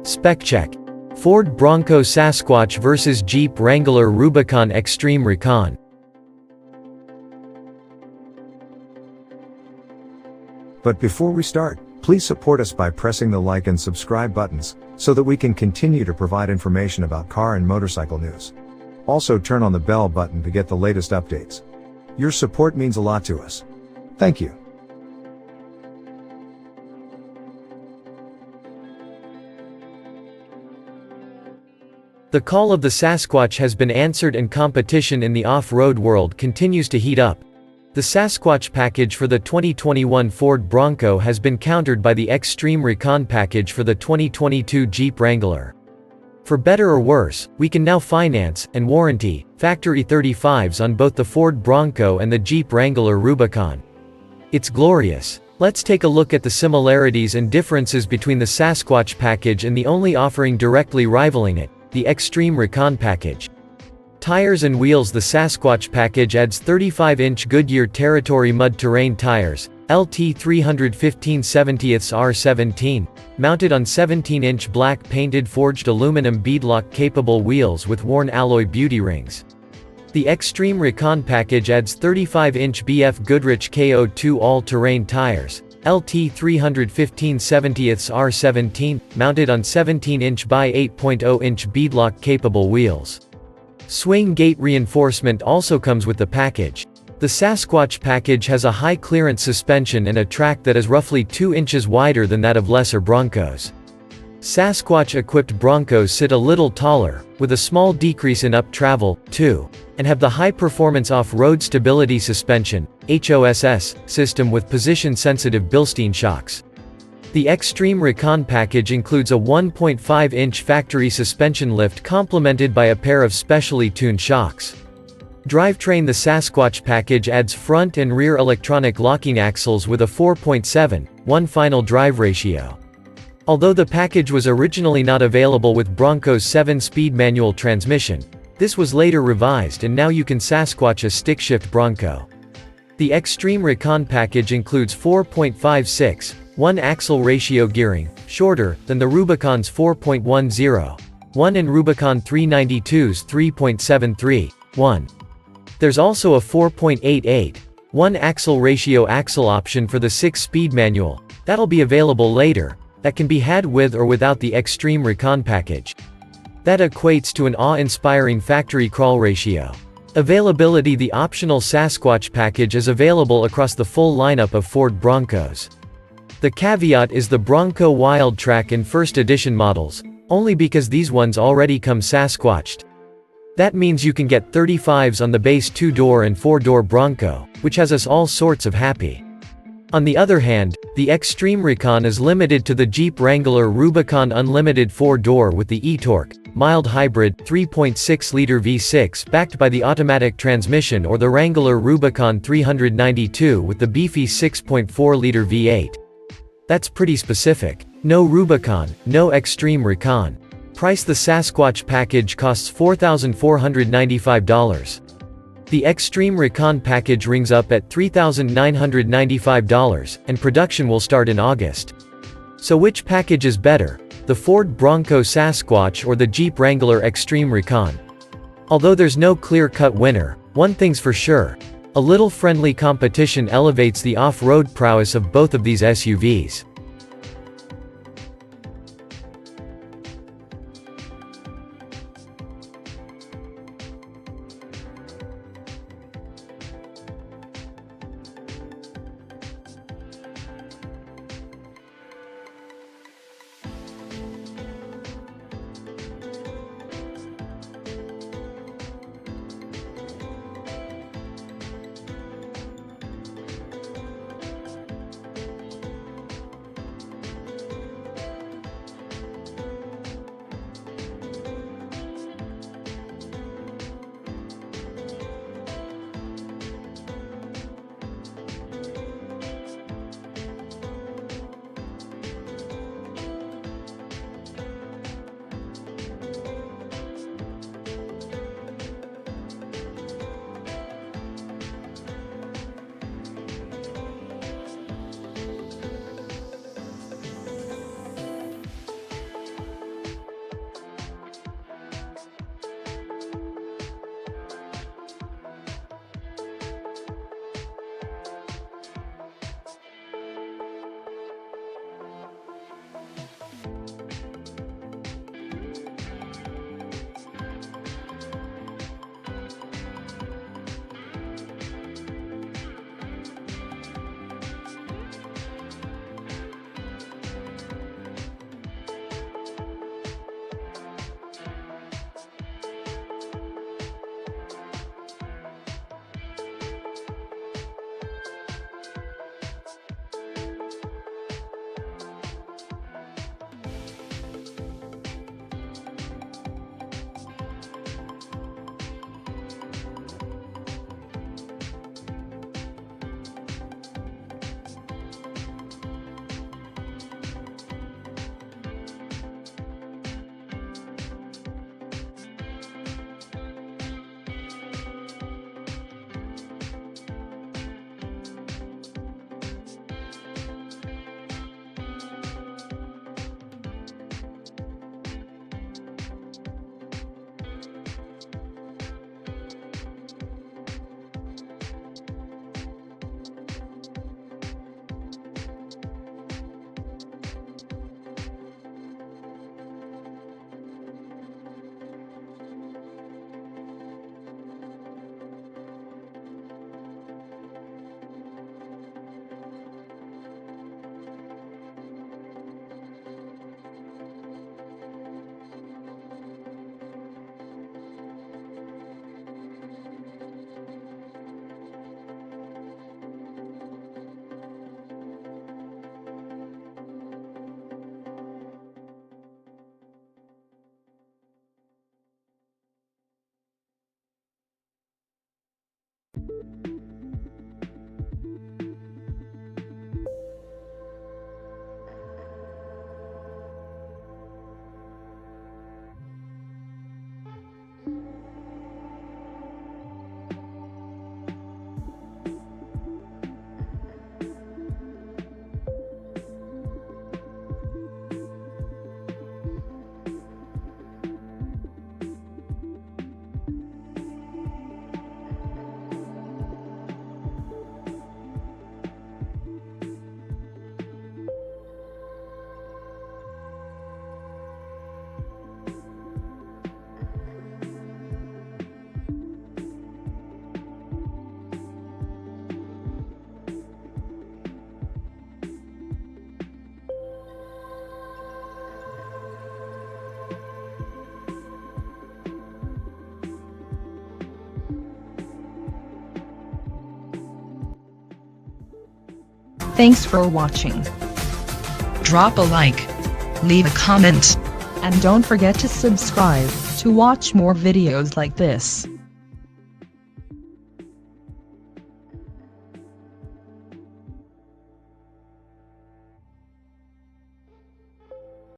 Spec check. Ford Bronco Sasquatch vs Jeep Wrangler Rubicon Xtreme Recon. But before we start, please support us by pressing the like and subscribe buttons, so that we can continue to provide information about car and motorcycle news. Also turn on the bell button to get the latest updates. Your support means a lot to us. Thank you. The call of the Sasquatch has been answered and competition in the off-road world continues to heat up. The Sasquatch package for the 2021 Ford Bronco has been countered by the Xtreme Recon package for the 2022 Jeep Wrangler. For better or worse, we can now finance and warranty factory 35s on both the Ford Bronco and the Jeep Wrangler Rubicon. It's glorious. Let's take a look at the similarities and differences between the Sasquatch package and the only offering directly rivaling it, the Xtreme Recon package. Tires and wheels. The Sasquatch package adds 35-inch Goodyear Territory mud terrain tires, LT 315/70 R17, mounted on 17-inch black painted forged aluminum beadlock-capable wheels with worn alloy beauty rings. The Xtreme Recon package adds 35-inch BF Goodrich KO2 all-terrain tires, LT 315/70 R17, mounted on 17-inch by 8.0-inch beadlock-capable wheels. Swing gate reinforcement also comes with the package. The Sasquatch package has a high-clearance suspension and a track that is roughly 2 inches wider than that of lesser Broncos. Sasquatch-equipped Broncos sit a little taller, with a small decrease in up travel, too, and have the high-performance off-road stability suspension (HOSS) system with position-sensitive Bilstein shocks. The Xtreme Recon package includes a 1.5-inch factory suspension lift complemented by a pair of specially tuned shocks. Drivetrain. The Sasquatch package adds front and rear electronic locking axles with a 4.7:1 final drive ratio. Although the package was originally not available with Bronco's 7-speed manual transmission, this was later revised and now you can Sasquatch a stick-shift Bronco. The Xtreme Recon package includes 4.56:1 axle ratio gearing, shorter than the Rubicon's 4.10:1 and Rubicon 392's 3.73:1. There's also a 4.88:1 axle ratio axle option for the 6-speed manual, that'll be available later, that can be had with or without the Xtreme Recon package. That equates to an awe-inspiring factory crawl ratio. Availability. The optional Sasquatch package is available across the full lineup of Ford Broncos. The caveat is the Bronco Wildtrak and First Edition models, only because these ones already come Sasquatched. That means you can get 35s on the base 2-door and 4-door Bronco, which has us all sorts of happy. On the other hand, the Xtreme Recon is limited to the Jeep Wrangler Rubicon Unlimited 4-door with the e-torque, mild hybrid, 3.6-liter V6 backed by the automatic transmission, or the Wrangler Rubicon 392 with the beefy 6.4-liter V8. That's pretty specific. No Rubicon, no Xtreme Recon. Price. The Sasquatch package costs $4,495. The Xtreme Recon package rings up at $3,995, and production will start in August. So which package is better, the Ford Bronco Sasquatch or the Jeep Wrangler Xtreme Recon? Although there's no clear-cut winner, one thing's for sure: a little friendly competition elevates the off-road prowess of both of these SUVs. Thanks for watching. Drop a like. Leave a comment. And don't forget to subscribe to watch more videos like this.